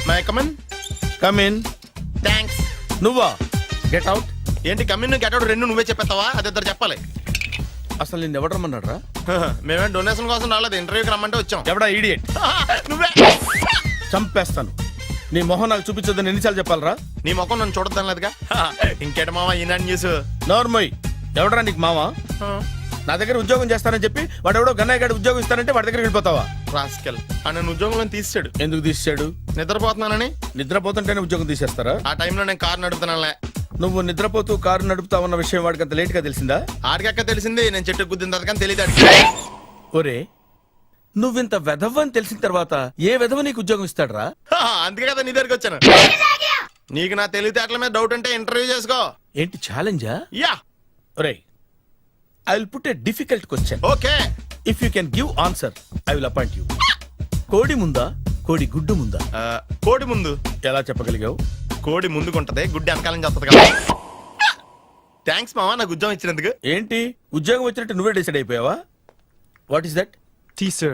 My come in. Come in. Thanks. నువ్వా? Get out. ఏంటి come in get out రెండు నువ్వే చెప్పేస్తావా? అది ఇద్దరు చెప్పాలి. అసలు నిన్ను ఎవడు రమ్మన్నాడు రా? మేమే డొనేషన్ కోసం రాలేదు, ఇంటర్వ్యూకి రమ్మంటే వచ్చాం. ఎవడా ఈడియట్? నువ్వే. చంపేస్తాను. నీ మొహం నాకు చూపించొద్దని ఎన్నిసార్లు చెప్పాలరా? నీ ముఖం నన్ను చూడద్దాం లేదుగా. ఇంకేట మామ ఈనాడు న్యూస్. నోర్మోయ్. ఎవడరా నీకు మావా? నా దగ్గర ఉద్యోగం చేస్తానని చెప్పి వాడు ఎవడో గన్నయ్య గడి ఉద్యోగం ఇస్తానంటే వాడి దగ్గర వెళ్ళిపోతావా? రాస్కెల్. నన్ను ఉద్యోగంలో తీసాడు. ఎందుకు తీసాడు? నిద్రపోతున్నానని. నిద్రపోతుంటేనే ఉద్యోగం తీసేస్తారా? ఆ టైంలో నేను కారు నడుపుతున్నానులే. నువ్వు నిద్రపోతూ కారు నడుపుతావన్న విషయం వాడికి అంత లేట్ గా తెలిసిందా? ఆడికక్క తెలిసింది, నేను చెట్టు గుద్దిన తర్వాత కానీ తెలియదు. ఒరే, నువ్వింత వెధవ్ అని తెలిసిన తర్వాత ఏ వెధవ నీకు ఉద్యోగం ఇస్తాడరా? అందుకే కదా నీ దగ్గరికి వచ్చాను. నీకు నా తెలివితేటల మీద డౌట్ అంటే ఇంటర్వ్యూ చేసుకో. ఏంటి ఛాలెంజా? యా. ఒరే, I will put a difficult question. Okay. If you can give answer I will appoint you. కోడి ముందా, కోడి గుడ్డు ముందా? కోడి ముందు. ఎలా చెప్పగలిగావు? కోడి ముందుకుంటది, గుడ్డి వెనకాలం చేస్తుంది కదా. థ్యాంక్స్ మామా నాకు ఉద్యోగం ఇచ్చినందుకు. ఏంటి ఉద్యోగం వచ్చినట్టు నువ్వే డిసైడ్ అయిపోయావా? What is that? Tea, sir.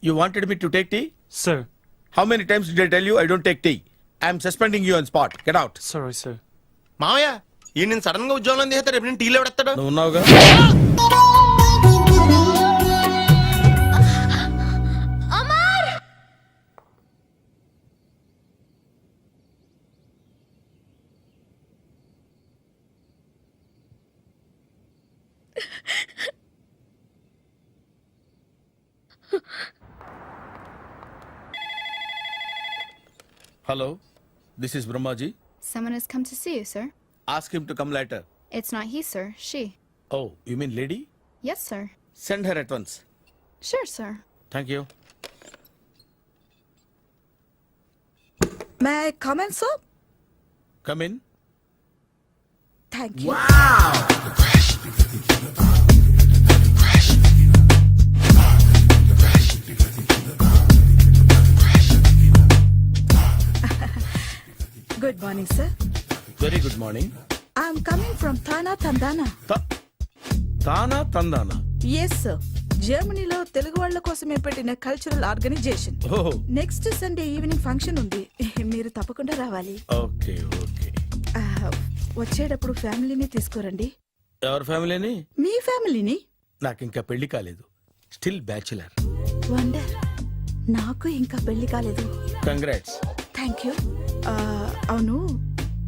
You wanted me to take tea? Sir. How many times did I tell you I don't take tea? I am suspending you on spot. Get out. Sorry, sir. మామయ్య ఈ నేను sudden గా ఉద్యోగంలో తీస్తాడు. రేపు నేను టీలో పెడతాడు. నువ్వు ఉన్నావుగా. Hello, this is Brahmaji. Someone has come to see you, sir. Ask him to come later. It's not he, sir. She. Oh, you mean lady? Yes, sir. Send her at once. Sure, sir. Thank you. May I come in, sir? Come in. Thank you. Good morning, sir. Very good morning. I'm coming from Thana, Tandana. తానా తందానా? Yes, sir. జర్మనీలో తెలుగు వాళ్ళ కోసమే పెట్టిన cultural organisation. ఓహో. Next Sunday evening function ఉంది, మీరు తప్పకుండా రావాలి. Okay okay. వచ్చేటప్పుడు ఫ్యామిలీని తీసుకురండి. ఎవరి ఫ్యామిలీని? మీ ఫ్యామిలీని. నాకు ఇంకా పెళ్లి కాలేదు. Still bachelor. వండర్. నాకు ఇంకా పెళ్లి కాలేదు. కంగ్రాట్స్. Thank you. అవును,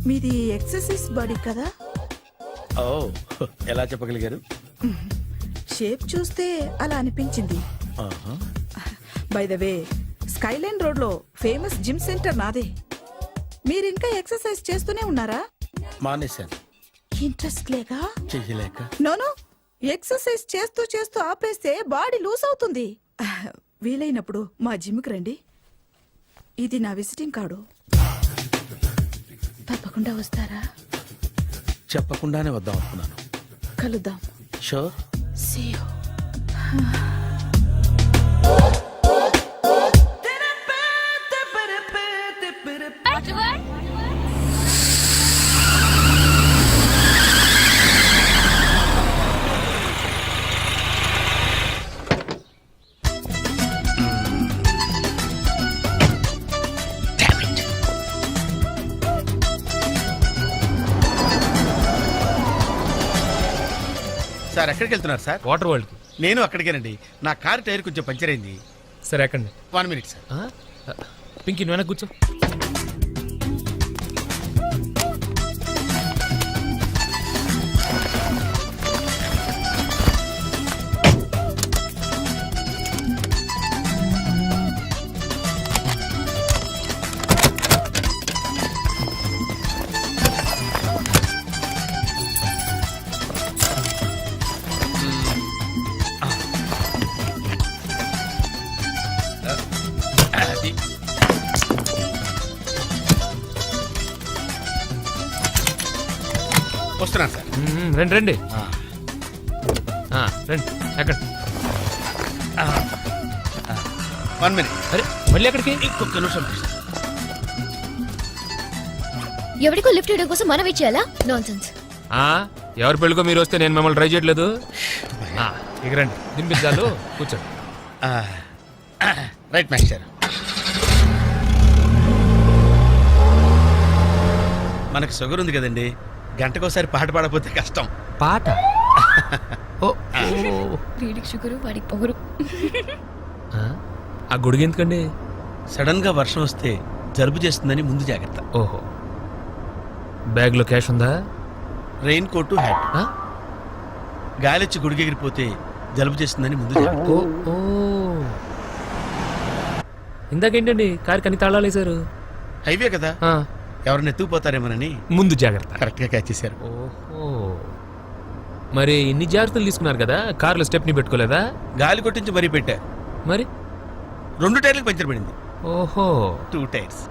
మీది ఎక్సర్సైజ్ బాడీ కదా? ఓ, ఎలా చెప్పగలిగారు? షేప్ చూస్తే అలా అనిపించింది. By the way, Skyline road లో ఫేమస్ జిమ్ సెంటర్ నాదే. మీరు ఇంకా ఎక్సర్సైజ్ చేస్తూనే ఉన్నారా? మానేశాను. ఇంట్రెస్ట్ లేక? చెయ్యలేక. నోను, ఎక్సర్సైజ్ చేస్తూ చేస్తూ ఆపేస్తే బాడీ లూజ్ అవుతుంది. వీలైనప్పుడు మా జిమ్కి రండి. ఇది నా విజిటింగ్ కార్డు. తప్పకుండా వస్తారా? చెప్పకుండానే వద్దాం అనుకున్నాను. కలుద్దాం. షూర్. See you. సార్ ఎక్కడికి వెళ్తున్నారు సార్? వాటర్ వరల్డ్ కి. నేను అక్కడికేనండి. నా కారు టైర్ కొంచెం పంచర్ అయింది. సరే ఎక్కండి. 1 minute సార్. పింకీ నువ్వు వెనక కూర్చో. వస్తున్నాను సార్. రండి రండి రండి. ఎక్కడ? 1 minute. అరే మళ్ళీ ఎక్కడికి? ఇంకొక నిమిషం. ఎవరికో లిఫ్ట్ ఇవ్వడం కోసం మనం ఇచ్చేయాలా? నాన్సెన్స్. ఎవరి పెళ్ళికో మీరు వస్తే నేను మిమ్మల్ని ట్రై చేయట్లేదు. ఇక రండి, దింపించాలు. కూర్చోండి. Right master. మనకు షుగర్ ఉంది కదండి, గంటకోసారి పాట పాడకపోతే కష్టం. పాట ఓ వీడికి షుగరు వాడికి పొగరు. ఆ గొడుగు ఎందుకండి? సడన్ గా వర్షం వస్తే జలుబు చేస్తుందని ముందు జాగ్రత్త. ఓహో, బ్యాగ్లో క్యాష్ ఉందా? Rain coat, hat. ఆ? గాలిచ్చి గుడికెగిరిపోతే జలుబు చేస్తుందని ముందు జాగ్రత్త. ఓ ఓ ఇందాకేంటండి కారు కని తాళాలు వేశారు? హైవే కదా, ఆ, ఎవరిని ఎత్తుకుపోతారేమోనని ముందు జాగ్రత్త. కరెక్ట్ గా క్యాచ్ చేశారు. ఓహో, మరి ఇన్ని జాగ్రత్తలు తీసుకున్నారు కదా, కార్లో స్టెప్ని పెట్టుకోలేదా? గాలి కొట్టించి మరీ పెట్టా. మరి 2 టైర్లకు పంచర్ పడింది. ఓహో, 2 టైర్స్.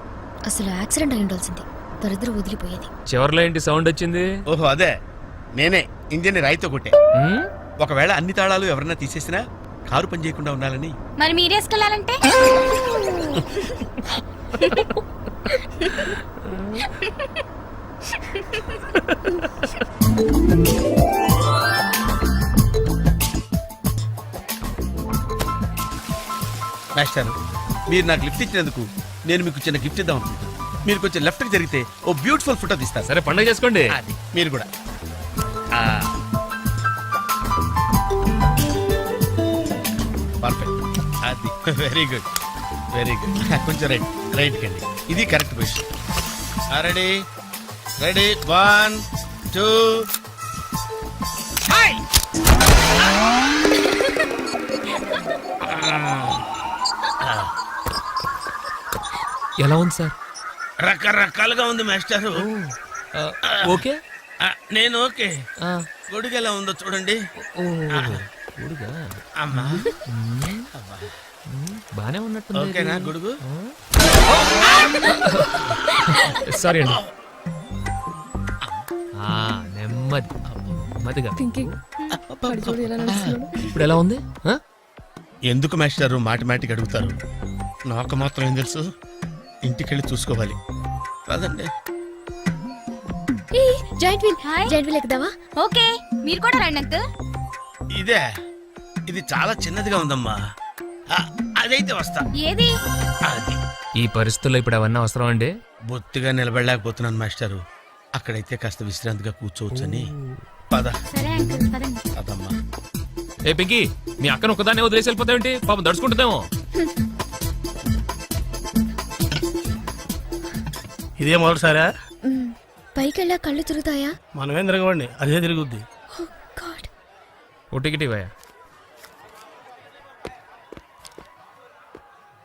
అసలు యాక్సిడెంట్ అయి ఉండాల్సింది, దరిద్రం వదిలిపోయేది. చివర్లో ఏంటి సౌండ్ వచ్చింది? ఓహో అదే, నేనే ఇంజిన్ రాయితో కొట్టే. ఉమ్, ఒకవేళ అన్ని తాళాలు ఎవరన్నా తీసేసినా కారు పని చేయకుండా ఉండాలని. మరి మీరేసుకెళ్ళాలంటే మాస్టర్, మీరు నాకు లిఫ్ట్ ఇచ్చినందుకు నేను మీకు చిన్న గిఫ్ట్ ఇద్దాం అనుకుంటున్నాను. మీరు కొంచెం లెఫ్ట్కి జరిగితే ఓ బ్యూటిఫుల్ ఫోటో తీస్తారు. సరే పండుగ చేసుకోండి. అది మీరు కూడా. పర్ఫెక్ట్, అది వెరీ గుడ్, వెరీ గుడ్. కొంచెం రైట్ కండి, ఇది కరెక్ట్ పొజిషన్. Ready ready, 1 2. ఎలా ఉంది సార్? రకరకాలుగా ఉంది మాస్టారు. ఓకే. నేను ఓకే. ఆ, గొడుగు ఎలా ఉందో చూడండి. ఓ, గొడుగా? అమ్మా, బానే ఉన్నట్టుంది. ఓకేనా గొడుగు? సారీ అండి. నెమ్మదిగా. ఇప్పుడు ఎలా ఉంది? ఆ? ఎందుకు మాస్టారు మాటిమాటికి అడుగుతారు? నాకు మాత్రం ఏం తెలుసు, ఇంటికెళ్ళి చూసుకోవాలి. కాదండి, giant wheel, hi. Giant wheel ఎక్కుదామా? ఓకే, మీరు కూడా రండి అంకుల్. ఇదే, ఇది చాలా చిన్నదిగా ఉందమ్మా. అదైతే వస్తా. ఏది? అది ఈ పరిస్థితుల్లో ఇప్పుడు అవన్నీ అవసరం అండి? బొత్తిగా నిలబడలేకపోతున్నాను మాస్టారు. అక్కడైతే కాస్త విశ్రాంతిగా కూర్చోవచ్చని. పద సరే అంకుల్, పదండి. పదమ్మా. ఏ పింకీ, మీ అక్కను ఒకదాన్ని వదిలేసి వెళ్ళిపోతావేంటి? పాపం దడుచుకుంటుందేమో. ఇదే మొదటిసారా? పైకి వెళ్ళా కళ్ళు తిరుగుతాయా? మనమేం తిరగవండి, అదే తిరుగుద్ది. Oh God. ఓ టికెట్ ఇవ్వయా.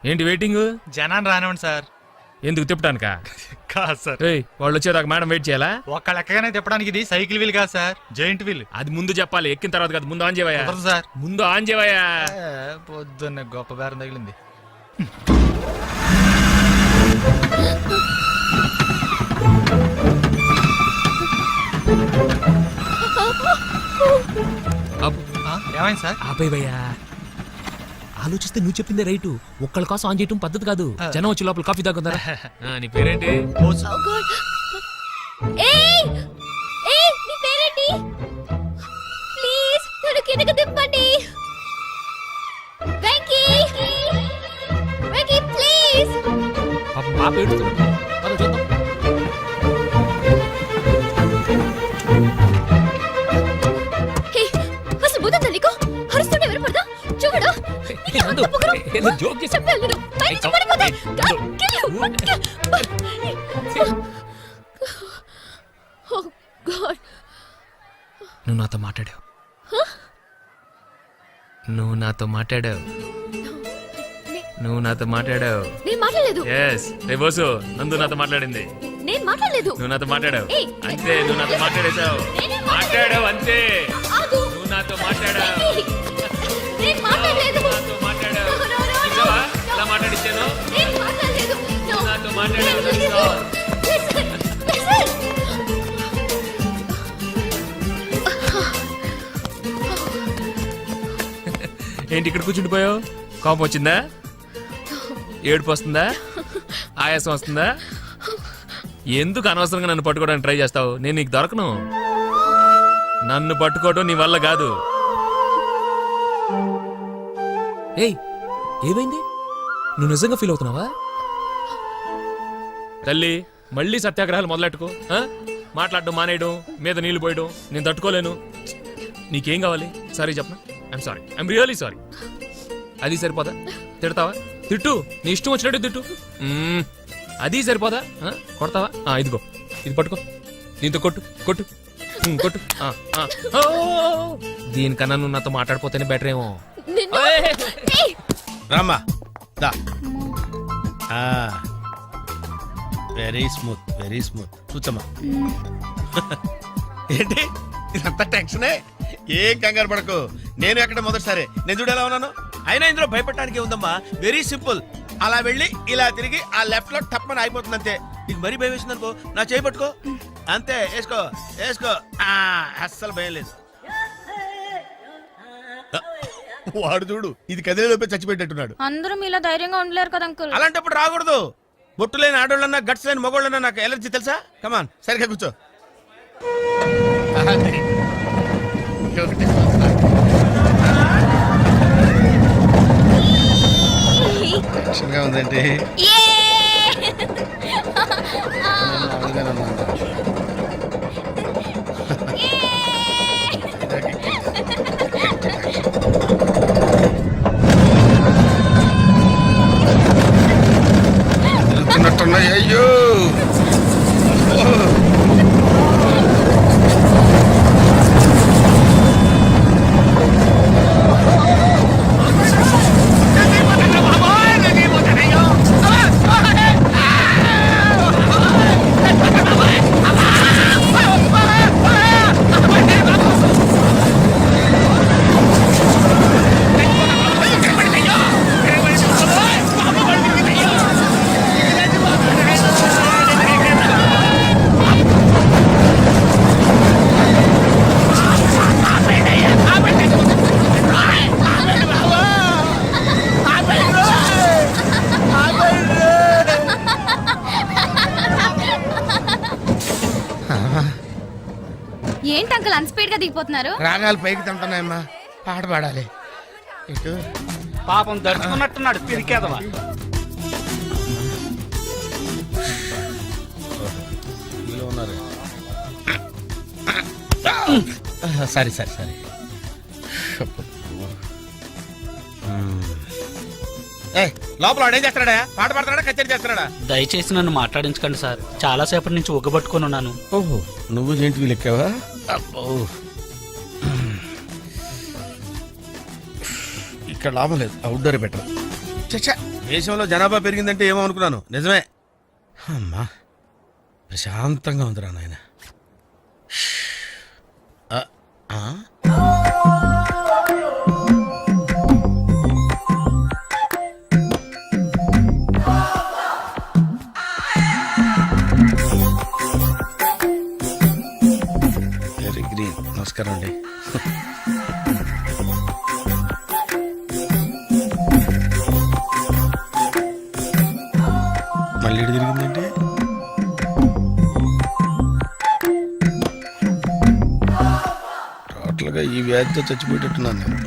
ఏంటి వెయిటింగ్? జనాన్ని రానివ్వండి సార్. ఎందుకు తిప్పటానికా? కాదు సార్, ఏయ్, వాళ్ళు వచ్చేదాకా మేడం వెయిట్ చేయాలా? ఒక్క లెక్కగానే తిప్పడానికి ఇది సైకిల్ వీల్ కాదు సార్, జైంట్ వీల్. అది ముందు చెప్పాలి, ఎక్కిన తర్వాత కాదు. ముందు ఆన్ చేయవయ్యా. కుదరదు సార్. ముందు ఆన్ చేయవయ్యా. పొద్దున్న గొప్ప బేరం తగిలింది. అబ్బో, ఏమైంది సార్? ఆపేవయ్యా. ఆలోచిస్తే నువ్వు చెప్పిందే రైటు. ఒక్కళ్ళ కోసం ఆన్ చేయటం పద్ధతి కాదు. జనం వచ్చి లోపల కాఫీ తాగుతారా? నీ పేరేంటి? Oh God. ఏయ్! ఏయ్, నీ పేరేంటి? ప్లీజ్ నన్ను కిందకి దింపండి. వెంకీ! వెంకీ, ప్లీజ్. పాప ఏడుస్తుంది. పద చూద్దాం. హే, అసలు బుద్ధుందా నీకు? అరుస్తుంటే ఎవరు పడదా? చూడు. నందు, ఏదో జోక్ చేశా. చెప్పాను నేను. పైనుంచి పడిపోతా. God, kill you. Oh God. నువ్వు నాతో మాట్లాడావు. నువ్వు నాతో మాట్లాడావు. నువ్వు నాతో మాట్లాడావు. నేను మాట్లాడలేదు. ఎస్, రే బోసు, నందు నాతో మాట్లాడింది. నేను మాట్లాడలేదు. నువ్వు నాతో మాట్లాడావు. ఏయ్, అంతే, నువ్వు నాతో మాట్లాడేశావు. నేనే మాట్లాడావు అంతే. ఆగు. నువ్వు నాతో మాట్లాడావు. నేను మాట్లాడలేదు. నాతో మాట్లాడావు. No, no, no, no. చూసావా? ఎలా మాట్లాడించాను? నేను మాట్లాడలేదు. No. నాతో మాట్లాడావు. Listen, listen. ఏంటి ఇక్కడ కూర్చుండిపోయావు? కోపం వచ్చిందా? ఏడుపు వస్తుందా? ఆయాసం వస్తుందా? ఎందుకు అనవసరంగా నన్ను పట్టుకోవడానికి ట్రై చేస్తావు? నేను నీకు దొరకను. నన్ను పట్టుకోవడం నీ వల్ల కాదు. ఏయ్, ఏమైంది? నువ్వు నిజంగా ఫీల్ అవుతున్నావా? తల్లి, మళ్ళీ సత్యాగ్రహాలు మొదలెట్టుకో ఆ? మాట్లాడడం మానేయడం మీద నీళ్లు పోయడం నేను తట్టుకోలేను. నీకేం కావాలి? సారీ చెప్పనా? I'm sorry, I'm really sorry. అది సరిపోదా? తిడతావా? తిట్టు, నీ ఇష్టం వచ్చినట్టు తిట్టు. అది సరిపోదా? కొడతావా? ఇదిగో ఇది పట్టుకో, దీంతో కొట్టు కొట్టు కొట్టు. ఓ! దీనికన్నా నువ్వు నాతో మాట్లాడిపోతేనే బెటర్ ఏమో. రామ్మా దా. Very smooth, very smooth. కూర్చోమ్మా. ఏంటి ఇదంతా టెన్షనే? ఏం కంగారు పడకు, నేను ఎక్కడ మొదటిసారి. నేను చూడేలా ఉన్నాను. అయినా ఇందులో భయపడటానికి ఉందమ్మా. Very simple. అలా వెళ్ళి ఇలా తిరిగి ఆ లెఫ్ట్ లో టప్పని అయిపోతుంది అంతే. నీకు మరీ భయం వేసింది అనుకో, నా చేయి పట్టుకో అంతే. వేసుకో వేసుకో. అస్సలు భయం లేదు. వాడు చూడు, ఇది కదిలేలోపే చచ్చిపెట్టేట్టున్నాడు. అందరూ మీలో ధైర్యంగా ఉండలేరు కదా అంకుల్. అలాంటప్పుడు రాకూడదు. బొట్టు లేని ఆడోళ్ళన్నా గట్స్ లేని మగోళ్ళన్నా నాకు ఎలర్జీ తెలుసా? కమాన్ సరిగ్గా కూర్చో. టెన్షన్గా ఉందండి. అయ్యో ఏంటి అంకుల్ అన్స్పీడ్ గా దిగిపోతున్నారు? రాగాలు పైకి తింటున్నాయమ్మా, పాట పాడాలి. ఇటు పాపం దడుచుకున్నట్టున్నాడు పిరికేదవా. సరే సరే సరే. లోపల వాడు ఏం చేస్తున్నాడా? పాట పాడుతున్నాడా, కచేరీ చేస్తున్నాడా? దయచేసి నన్ను మాట్లాడించకండి సార్, చాలా సేపటి నుంచి ఉగ్గబట్టుకొని ఉన్నాను. ఓహో, నువ్వు జెంట్ వీల్ ఎక్కావా? అబ్బో, ఇక్కడ లాభం లేదు, అవుట్డోర్ బెటర్. చచ్చా, దేశంలో జనాభా పెరిగిందంటే ఏమో అనుకున్నాను, నిజమే. అమ్మా ప్రశాంతంగా ఉందిరా నాయన. Very green. నమస్కారం అండి. మళ్ళీ ఇటు తిరిగిందంటే టోటల్గా ఈ వ్యాధితో చచ్చిపోయేటట్టున్నాను నేను.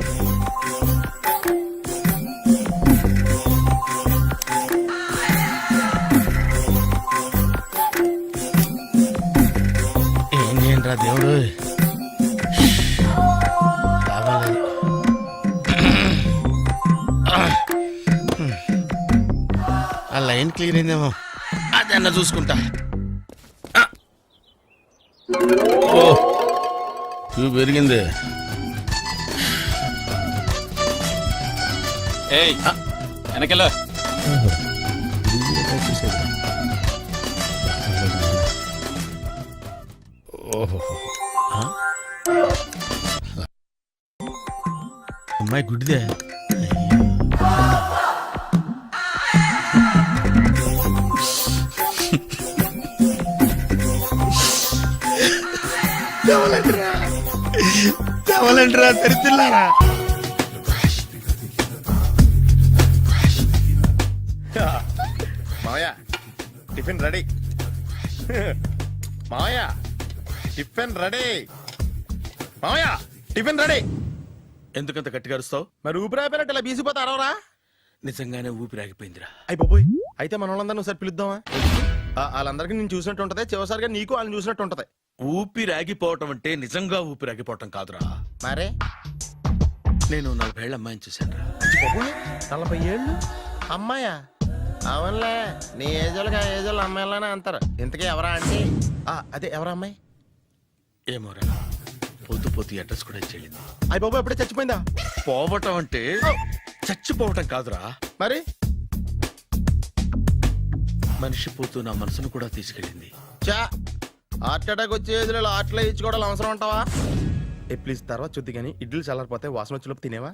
ఏం చేయండిరా దేవుడు, కావాలి. ఆ లైన్ క్లియర్ అయిందేమో, అదన్నా చూసుకుంటా. ఓ క్యూ పెరిగింది. వెనకెళ్ళ ఓహో, అమ్మాయి గుడ్డిదే. కావాలంటారా తెరిచిల్లారా? మావయ్య టిఫిన్ రెడీ. మావయ్య టిఫిన్ రెడీ. మావయ్య టిఫిన్ రెడీ. ఎందుకంత గట్టిగా అరుస్తావు? మరి ఊపిరి అయిపోయినట్టు ఇలా బీసిపోతే అరవరా? నిజంగానే ఊపిరి ఆగిపోయిందిరా. అయ్యి బాబోయ్, అయితే మన వాళ్ళందరినీ ఒకసారి పిలుద్దామా? వాళ్ళందరికీ నేను చూసినట్టు ఉంటది, చివరిసారిగా నీకు వాళ్ళని చూసినట్టు ఉంటది. ఊపిరాగిపోవటం అంటే నిజంగా ఊపిరాగిపోవటం కాదురా. మరే నేను 40 ఏళ్ళ అమ్మాయిని చూశాను రా. 40 ఏళ్ళు అమ్మాయా? అవునులే, నీ ఏజోళ్ళకి ఆ ఏజోళ్ళు అమ్మాయిలానే అంటారు. ఇంతకీ ఎవరా అంటే అదే ఎవరా అమ్మాయి? ఏమోరా, పొద్దు పొద్దు అడ్రస్ కూడా చెల్లింది. అయ్య బాబు ఎప్పుడే చచ్చిపోయిందా? పోవటం అంటే చచ్చిపోవటం కాదురా, మరి మనిషి పోతూ నా మనసును కూడా తీసుకెళ్ళింది. చా హార్ట్ అటాక్ వచ్చే ఏజ్లో హార్ట్లో ఇచ్చుకోవడం అవసరం ఉంటావా? ప్లీజ్ తర్వాత చూద్ది కానీ ఇడ్లీలు చల్లారిపోతే వాసన వచ్చేలోపు తినేవా?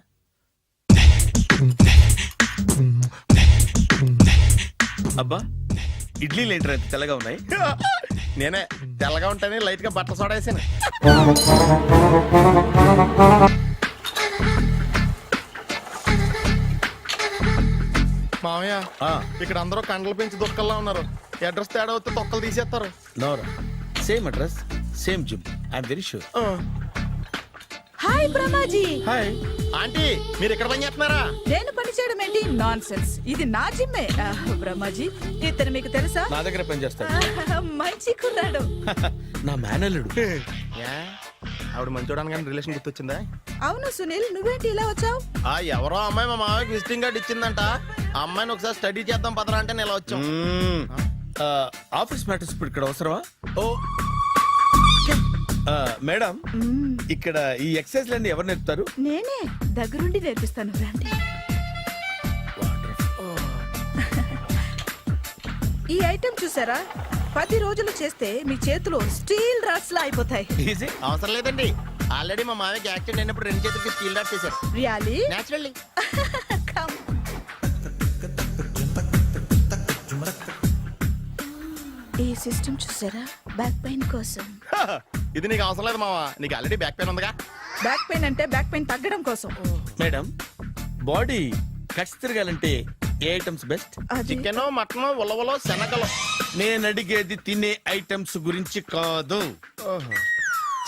అబ్బా, ఇడ్లీలు ఏంటి అంత తెల్లగా ఉన్నాయి? నేనే తెల్లగా ఉంటానే లైట్ గా బట్టల సోడా వేసాను. మామయ్య, ఇక్కడ అందరూ కండలు పెంచి దుక్కల్లా ఉన్నారు. అడ్రస్ తేడా వస్తే తొక్కలు తీసేస్తారు. నోరా, same address, same gym. I'm very sure. Hi Brahmaji. Hi aunty, మీరు ఇక్కడ పని చేస్తున్నారా? నేను పని చేయడం ఏంటి? Nonsense. ఇది నా జిమ్మే. బ్రహ్మాజీ, ఇతను మీకు తెలుసా? నా దగ్గర పని చేస్తాడు. మంచి కుర్రాడు. నా మేనల్లుడు. ఆవిడ మంచి చూడడానికి రిలేషన్ గుర్తొచ్చిందా? అవును సునీల్, నువ్వేంటి ఇలా వచ్చావు? ఎవరో అమ్మాయి మా మామయ్యకి విజిటింగ్ కార్డు ఇచ్చిందంట. ఆ అమ్మాయిని ఒకసారి స్టడీ చేద్దాం పదరా అంటే నేను ఇలా వచ్చాం. ఆఫీస్ మ్యాటర్స్ ఇప్పుడు ఇక్కడ అవసరమా? ఓ మేడం, ఇక్కడ ఈ ఎక్సర్సైజ్ లన్నీ ఎవరు నేర్పుతారు? నేనే దగ్గరుండి నేర్పిస్తాను, రండి. ఈ ఐటెం చూసారా? 10 రోజులు చేస్తే మీ చేతులు స్టీల్ రాట్స్ లా అయిపోతాయి. ఈజీ. అవసరం లేదండి, ఆల్రెడీ మా మామయ్యకి యాక్సిడెంట్ అయినప్పుడు 2 చేతులకి స్టీల్ డాట్ చేశారు. రియాలీ? నేచురల్లీ. ఈ సిస్టమ్ చూసారా? బ్యాక్ పెయిన్ కోసం. ఇది నీకు అవసరం లేదు మావా, నీకు ఆల్రెడీ బ్యాక్ పెయిన్ ఉందిగా. బ్యాక్ పెయిన్ అంటే బ్యాక్ పెయిన్ తగ్గడం కోసం. మేడం, బాడీ కట్స్ తిరగాలంటే ఏ ఐటమ్స్ బెస్ట్? అది చికెన్, మటన్, ఉలవలో, శనగలు. నేను అడిగేది తినే ఐటమ్స్ గురించి కాదు,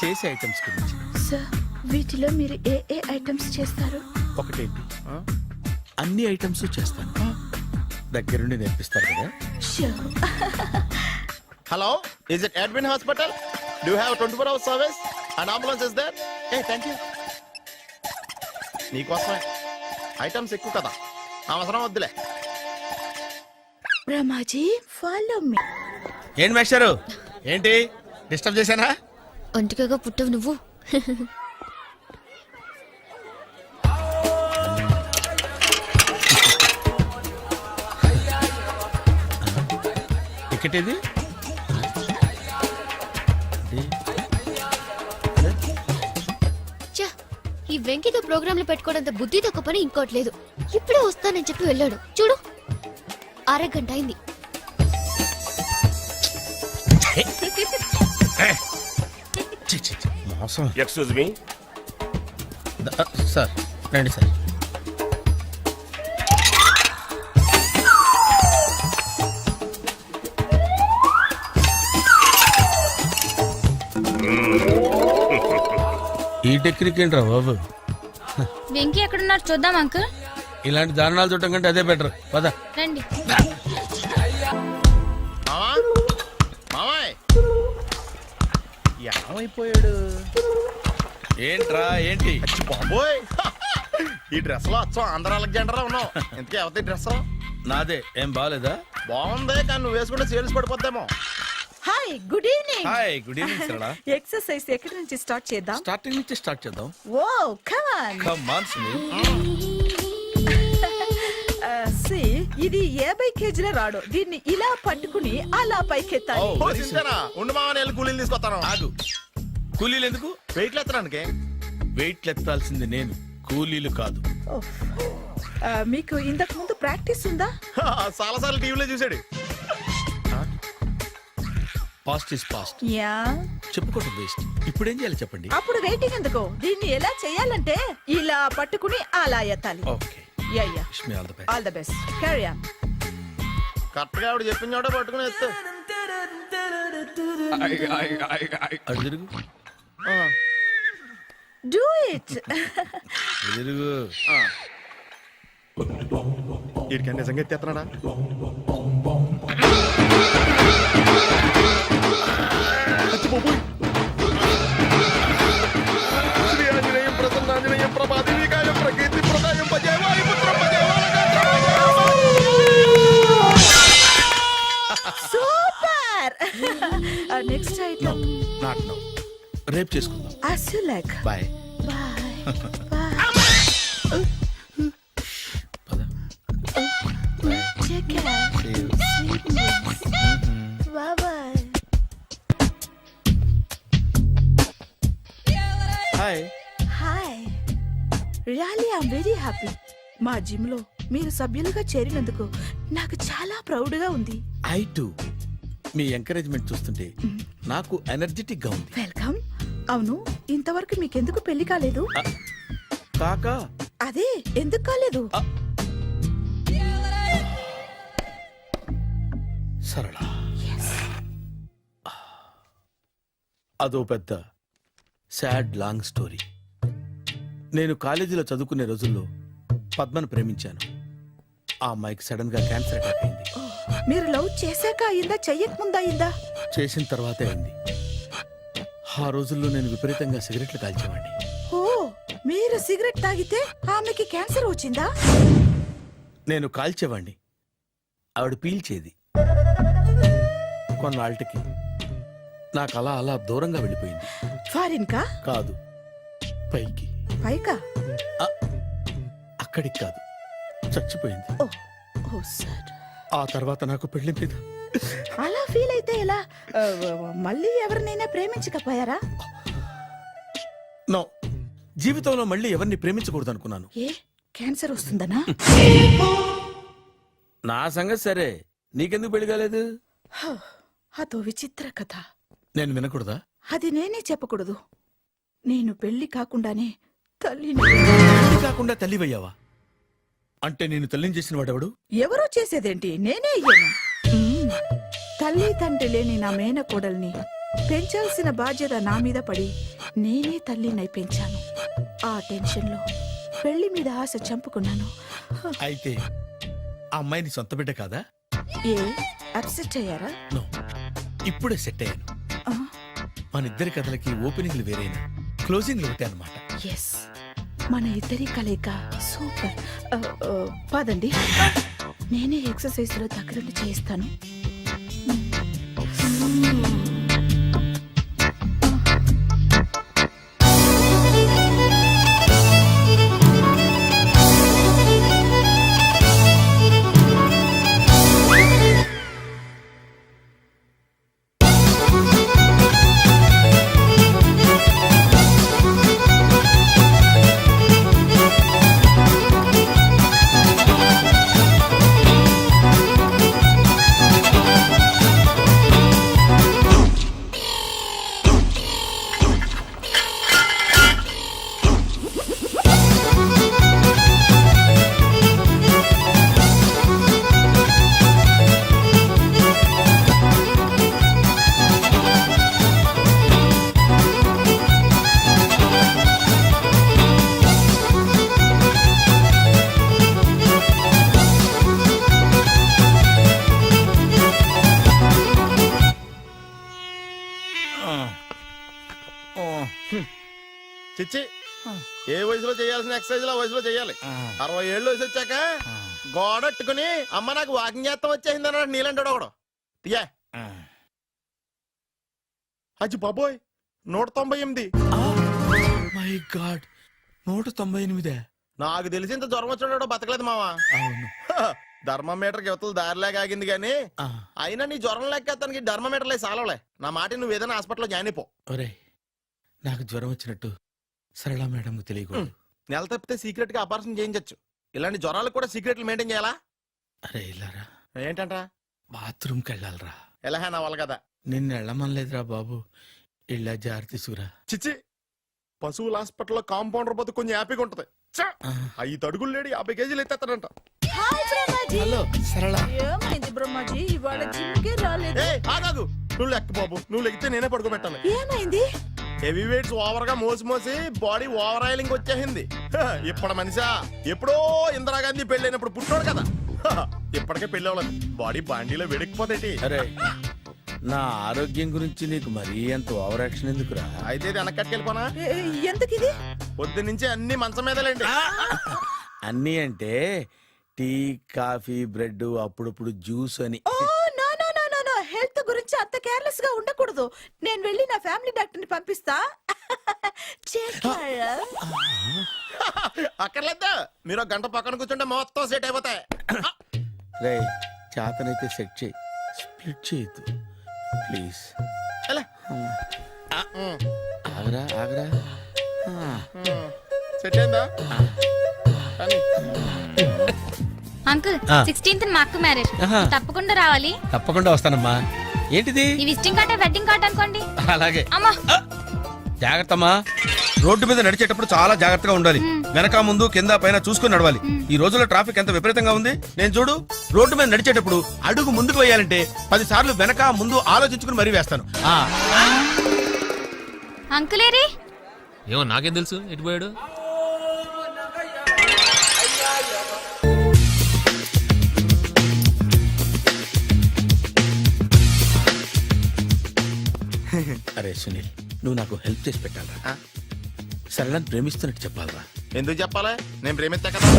చేసే ఐటమ్స్ గురించి. సార్, వీటిలో మీరు ఏ ఏ ఐటమ్స్ చేస్తారు? ఒకటేంటి, అన్ని ఐటమ్స్ చేస్తాను. దగ్గరుండి నేర్పిస్తారు కదా. Sure. Hello, is it admin hospital? Do have 24 hours service? And ambulance is there? Thank you. నీకోసమే ఐటమ్స్ ఎక్కువ కదా, అవసరం వద్దులే. Brahmaji, follow me. ఏంటి మేస్టారు, ఏంటి డిస్టర్బ్ చేశానా? ఒంటికగా పుట్టవు నువ్వు. టికెట్ ఇది? ఛ, ఈ వెంకితో ప్రోగ్రాంలు పెట్టుకోవడంత బుద్ధి తక్కువ పని ఇంకోటి లేదు. ఇప్పుడే వస్తానని చెప్పి వెళ్ళాడు చూడు, అరగంట అయింది. మోసం. ఎక్స్క్యూజ్ మీ, సార్ రండి సార్. ఈ టెక్నిక్ ఏంట్రా బాబు? వెంకీ ఎక్కడున్నారు చూద్దాం అంకుల్. ఇలాంటి దారుణాలు చూడటం కంటే అదే బెటర్. పద. రండి. మావా, మావాయ్ ఏమైపోయాడు? ఏంట్రా ఏంటి? అచ్చి బాబోయ్, ఈ డ్రెస్ లో అచ్చం ఆంధ్ర అలెగ్జాండర్ ఉన్నావు. ఇంతకీ ఎవరి డ్రెస్? నాదే. ఏం బాగాలేదా? బాగుంది, కానీ నువ్వు వేసుకుంటే సేల్స్ పడిపోద్దేమో. Hi, good evening. Hi, good evening Sarala. Exercise ఎక్కడి నుంచి స్టార్ట్ చేద్దాం? స్టార్టింగ్ నుంచి స్టార్ట్ చేద్దాం. Oh come on. Come on Sunil. See, ఇది 50 కేజీల రాడు. దీన్ని ఇలా పట్టుకుని అలా పైకెత్తాలి. Oh. ఓ, సింతేనా? ఉండు మావా, నేను కూలీలు తీసుకొస్తాను. ఆగు. కూలీలు ఎందుకు? వెయిట్లు ఎత్తడానికి. వెయిట్ ఎత్తాల్సింది నేను, కూలీలు కాదు. ఓఫ్. మీకు ఇంతకు ముందు ప్రాక్టీస్ ఉందా? చాలా సార్లు టీవీలో చూసాడు. Past is past. యా. చెప్పుకోవటం వేస్ట్. ఇప్పుడు ఏం చేయాలి చెప్పండి. అప్పుడు వెయిటింగ్ ఎందుకు? దీన్ని ఎలా చేయాలంటే ఇలా పట్టుకుని అలా ఎత్తాలి. Okay, yeah yeah. Wish me all the best. All the best. Carry on. Correct గా ఆవిడ చెప్పిన చోట పట్టుకుని ఎత్తు. అటు తిరుగు. Do it. అటు తిరుగు. వీడికి నిజంగా ఎత్తేస్తున్నాడా? నెక్స్ట్ ఐటమ్ నాట్ నో, రేపు చేసుకుందాం. as you like. Bye. Bye. Bye. పద. Take care. See you. Sweet dreams. Bye bye. Hi. Hi. Really I'm very happy. మా జిమ్ లో మీరు సభ్యులుగా చేరినందుకు నాకు చాలా ప్రౌడ్ గా ఉంది. I to. మీ ఎంకరేజ్మెంట్ చూస్తుంటే నాకు ఎనర్జెటిక్ గా ఉంది. వెల్కమ్. అవును, ఇంతవరకు మీకెందుకు పెళ్లి కాలేదు? కాకా అదే ఎందుకు కాలేదు? సరళ, అదో పెద్ద సాడ్ లాంగ్ స్టోరీ. నేను కాలేజీలో చదువుకునే రోజుల్లో పద్మను ప్రేమించాను. ఆ అమ్మాయికి సడన్ గా క్యాన్సర్ అటాక్ అయింది. మీరు లవ్ చేశాక అయిందా, చెయ్యక ముందా అయిందా? చేసిన తర్వాతే అయింది. ఆ రోజుల్లో నేను విపరీతంగా సిగరెట్లు కాల్చేవాడిని. ఓ, మీరు సిగరెట్ తాగితే ఆమెకి క్యాన్సర్ వచ్చిందా? నేను కాల్చేవాణ్ణి, ఆవిడ పీల్చేది. కొన్నాళ్ళకి నాకు అలా అలా దూరంగా వెళ్ళిపోయింది. ఫారిన్ కా? కాదు, పైకి. పైకా? అక్కడికి కాదు, చచ్చిపోయింది. ఓ, ఓ సార్. ఆ తర్వాత నాకు పెళ్లి మీద అలా ఫీల్ అయితే ఎలా? మళ్ళీ ఎవరినైనా ప్రేమించకపోయారా? నో, జీవితంలో మళ్ళీ ఎవరిని ప్రేమించకూడదు అనుకున్నాను. ఏ, క్యాన్సర్ వస్తుందనా? నా సంగతి సరే, నీకెందుకు పెళ్లి కాలేదు? హ, అదో విచిత్ర కథ. నేను వినకూడదా? అది నేనే చెప్పకూడదు. నేను పెళ్లి కాకుండానే తల్లిని. పెళ్లి కాకుండా తల్లివయ్యావా? అంటే నేను తల్లిని చేసిన వాడెవడు? ఎవరో చేసేదేంటి, నేనే అయ్యాను. తల్లి తండ్రి లేని నా మేనకోడల్ని పెంచాల్సిన బాధ్యత నా మీద పడి నేనే తల్లినై పెంచాను. ఆ టెన్షన్లో పెళ్లి మీద ఆశ చంపుకున్నాను. అయితే ఆ అమ్మాయిని సొంత బిడ్డ కాదా? ఏ, అప్సెట్ అయ్యారా? నో, ఇప్పుడే సెట్ అయ్యాను. మన ఇద్దరి కథలకి ఓపెనింగ్లు వేరైనా క్లోజింగ్లు ఒకటే అన్నమాట. ఎస్, మన ఇద్దరి కలయిక సూపర్. పదండి, నేనే ఎక్సర్సైజ్ లో దగ్గరుండి చేయిస్తాను. చిచ్చి, ఏ వయసులో చేయాల్సిన ఎక్సర్సైజ్ ఆ వయసులో చేయాలి. 60 ఏళ్ళు వయసు వచ్చాక గోడట్టుకుని అమ్మ నాకు వాకింగ్ చేస్తాం వచ్చేసింది అన్నాడు నీలంటాడు ఒకడు. తీయా అచ్చి బాబోయ్, 198. My God, 198. నాకు తెలిసి ఇంత జ్వరం వచ్చాడో బతకలేదు మావా. అవును. ధర్మమీటర్ యువతలు దారిలాగా ఆగింది గానీ అయినా నీ జ్వరం లెక్క అతనికి ధర్మమీటర్లే సాలవలే. నా మాట నువ్వు ఏదైనా హాస్పిటల్లో జాయిన్ అయిపో. ఒరే, నాకు జ్వరం వచ్చినట్టు సరళ మేడం తెలియకూడదు. నెల తప్పితే సీక్రెట్ గా ఆపరేషన్ చేయించచ్చు. ఇలాంటి జ్వరాలకు కూడా సీక్రెట్లు మెయింటైన్ చేయాలా? అరే ఇల్లారా, ఏంటంట? బాత్రూమ్కి వెళ్ళాలరా. ఎలా నా వాళ్ళ కదా. నిన్ను వెళ్ళమనలేదురా బాబు, ఇళ్ళ జారి తీసుకురా. చిచ్చి, పశువుల హాస్పిటల్లో కాంపౌండర్ పోతే కొంచెం హ్యాపీగా ఉంటది. 5 అడుగులు లేడి 50 కేజీలు ఎత్తేస్తాడంట. హలో సరళ. ఏమైంది బ్రహ్మాజీ, ఇవాళ జిమ్కే రాలేదు? ఆగాగు, నువ్వు లెక్క బాబు. నువ్వు లెక్కితే నేనే పడుకోబెట్టాను. ఏమైంది? హెవీ వెయిట్స్ ఓవర్ గా మోసి బాడీ ఓవర్ ఆయిలింగ్ వచ్చేసింది. ఇప్పుడు మనిషా ఎప్పుడో ఇందిరాగాంధీ పెళ్ళైనప్పుడు పుట్టాడు కదా, ఇప్పటికే పెళ్ళి అవ్వలేదు. బాడీ బాండీలో వెడికిపోతేటి. అరే, నా ఆరోగ్యం గురించి నీకు మరీ అంత ఓవర్ యాక్షన్ ఎందుకురా? అయితే ఇది వెనక్కట్టుకెళ్ళిపోనా? ఎందుకు ఇది? పొద్దు నుంచి అన్ని మంచం మీదలేండి. అన్నీ అంటే టీ, కాఫీ, బ్రెడ్, అప్పుడప్పుడు జ్యూస్ అని. హెల్త్ గురించి గురించి అంత కేర్లెస్ గా ఉండకూడదు. నేను వెళ్ళి నా ఫ్యామిలీ డాక్టర్ ని పంపిస్తా. Take care. అక్కర్లేదు, మీరు ఒక గంట పక్కన కూర్చుంటే మొత్తం సెట్ అయిపోతాయి. రే చేతనైతే సెట్ చేయి, స్ప్లిట్ చేయొద్దు ప్లీజ్. ఎలా? ఆగరా ఆగరా. సెట్ అయిందా? కానీ అంకుల్ 16th మా అక్క మ్యారేజ్, ఆహా. తప్పకుండా రావాలి. తప్పకుండా వస్తానమ్మా. ఏంటిది? ఈ విజిటింగ్ కార్డ్ వెడ్డింగ్ కార్డ్ అనుకోండి. అలాగే. అమ్మా జాగ్రత్తమ్మా. రోడ్డు మీద నడిచేటప్పుడు చాలా జాగ్రత్తగా ఉండాలి. వెనక ముందు కింద పైన చూసుకుని నడవాలి. ఈ రోజుల్లో ట్రాఫిక్ ఎంత విపరీతంగా ఉంది. నేను చూడు, రోడ్డు మీద నడిచేటప్పుడు అడుగు ముందుకు వేయాలంటే 10 సార్లు వెనక ముందు ఆలోచించుకుని మరీ వేస్తాను. అంకుల్ ఏరి ఏమో నాకేం తెలుసు ఎటు పోయాడు. అరే సునీల్, నువ్వు నాకు హెల్ప్ చేసి పెట్టాలరా. సరళని ప్రేమిస్తున్నట్టు చెప్పాలరా. ఎందుకు చెప్పాలి? నేను ప్రేమిస్తా కదా.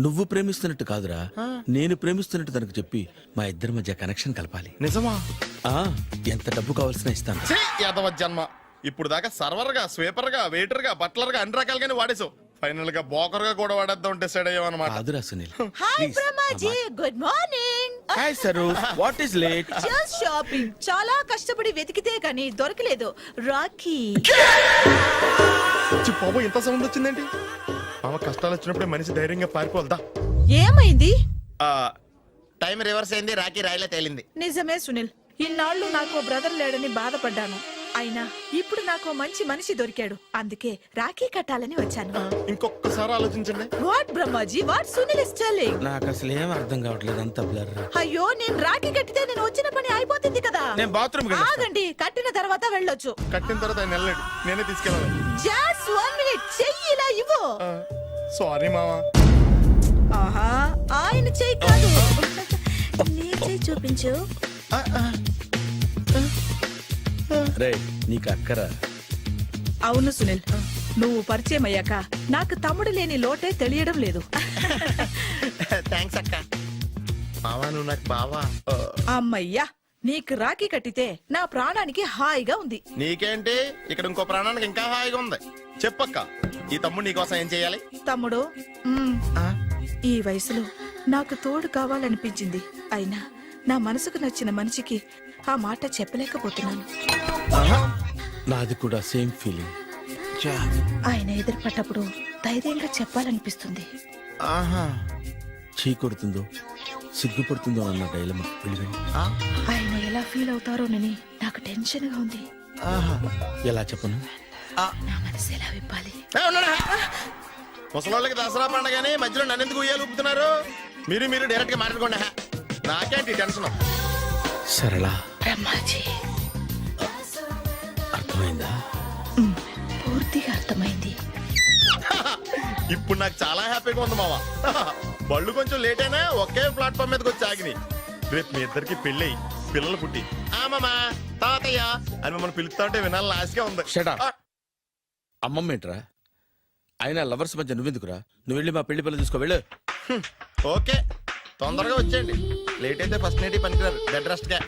నువ్వు ప్రేమిస్తున్నట్టు కాదురా, నేను ప్రేమిస్తున్నట్టు తనకు చెప్పి మా ఇద్దరి మధ్య కనెక్షన్ కలపాలి. నిజమా? ఎంత డబ్బు కావాల్సిన ఇస్తాను. ఛీ, యాదవ జన్మ. ఇప్పుడు దాకా సర్వర్ గా, స్వీపర్ గా, వెయిటర్ గా, బట్లర్ గా అన్ని రకాలుగానే వాడేసావు. ఫైనల్ గా బోకర్ గా కూడా వాడేద్దాం డిసైడ్ అయ్యావు అనమాట. కాదురా Sunil. Hi Brahmaji, good morning. Hi sir, what is late? Just shopping. చాలా కష్టపడి వెతికితే కానీ దొరకలేదు. రాఖీ. బాబు ఇంత సౌండ్ వచ్చిందేంటి? మామ కష్టాలు వచ్చినప్పుడే మనిషి ధైర్యంగా పారిపోవద్దా. ఏమైంది? టైం రివర్స్ అయింది, రాఖీ రాయిలా తేలింది. నిజమే సునీల్, ఇన్నాళ్ళు నాకు బ్రదర్ లేడని బాధపడ్డాను. అయినా ఇప్పుడు నాకు మంచి మనిషి దొరికాడు. అందుకే రాఖీ కట్టాలని వచ్చాను. ఇంకొకసారి ఆలోచించండి. What Brahmaji, what Sunil is telling? నాకు అసలు ఏం అర్థం కావట్లేదు, అంత బ్లర్. అయ్యో, నేను రాఖీ కట్టితే నేను వచ్చిన పని అయిపోతుంది కదా. నేను బాత్రూమ్ ఆగండి, కట్టిన తర్వాత వెళ్ళొచ్చు. కట్టిన తర్వాత ఆయన వెళ్ళాడు, నేనే తీసుకెళ్ళాలి. జస్ట్ 1 minute, చెయ్యి ఇలా ఇవ్వు. సారీ మామా. ఆహా, ఆయన చెయ్యి కాదు, నీ చెయ్యి చూపించు. రే నీకు అక్కరా. అవును సునీల్, నువ్వు పరిచయం అయ్యాక నాకు తమ్ముడు లేని లోటే తెలియడం లేదు. థ్యాంక్స్ అక్క. మావా నువ్వు నాకు బావా. అమ్మయ్యా, నీకు రాఖీ కట్టితే నా ప్రాణానికి హాయిగా ఉంది. నీకేంటి, ఇక్కడ ఇంకో ప్రాణానికి ఇంకా హాయిగా ఉంది. చెప్పక్క, ఈ తమ్ముడు నీకోసం ఏం చేయాలి? తమ్ముడు, ఈ వయసులో నాకు తోడు కావాలనిపించింది. అయినా నా మనసుకు నచ్చిన మనిషికి ఆ మాట చెప్పలేకపోతున్నాను. నాది కూడా సేమ్ ఫీలింగ్. ఆయన ఎదురుపడ్డప్పుడు ధైర్యంగా చెప్పాలనిపిస్తుంది. చీ కొడుతుందో సిగ్గుపడుతుందో అన్న డైలమా. ఆయన ఎలా ఫీల్ అవుతారోనని నాకు టెన్షన్ గా ఉంది. ఎలా చెప్పను? నా మనసు ఎలా విప్పాలి? ముసలోళ్ళకి దసరా పండగని మధ్యలో నన్ను ఎందుకు ఉయ్యాలు ఊపుతున్నారు? మీరు డైరెక్ట్ గా మాట్లాడుకోండి. నాకేంటి టెన్షన్? సరళ, బ్రహ్మాజీ, అర్థమైందా? పూర్తిగా అర్థమైంది. ఇప్పుడు నాకు చాలా హ్యాపీగా ఉంది మావా. బళ్ళు కొంచెం లేట్ అయినా ఒకే ప్లాట్ఫామ్ మీదకి వచ్చి ఆగినాయి. రేపు మీ ఇద్దరికి పెళ్ళి పిల్లలు పుట్టి మామా తాతయ్య అని మమ్మల్ని పిలుస్తా ఉంటే వినాలని ఆశగా ఉంది. Shut up. అమ్మమ్మ ఏంట్రా? అయినా లవర్స్ మధ్య నువ్వెందుకురా? నువ్వు వెళ్ళి మా పెళ్లి పిల్లలు తీసుకో వెళ్ళు. ఓకే, తొందరగా వచ్చేయండి. లేట్ అయితే ఫస్ట్ నైట్ పనికిరారు, బెడ్ రెస్ట్ గా.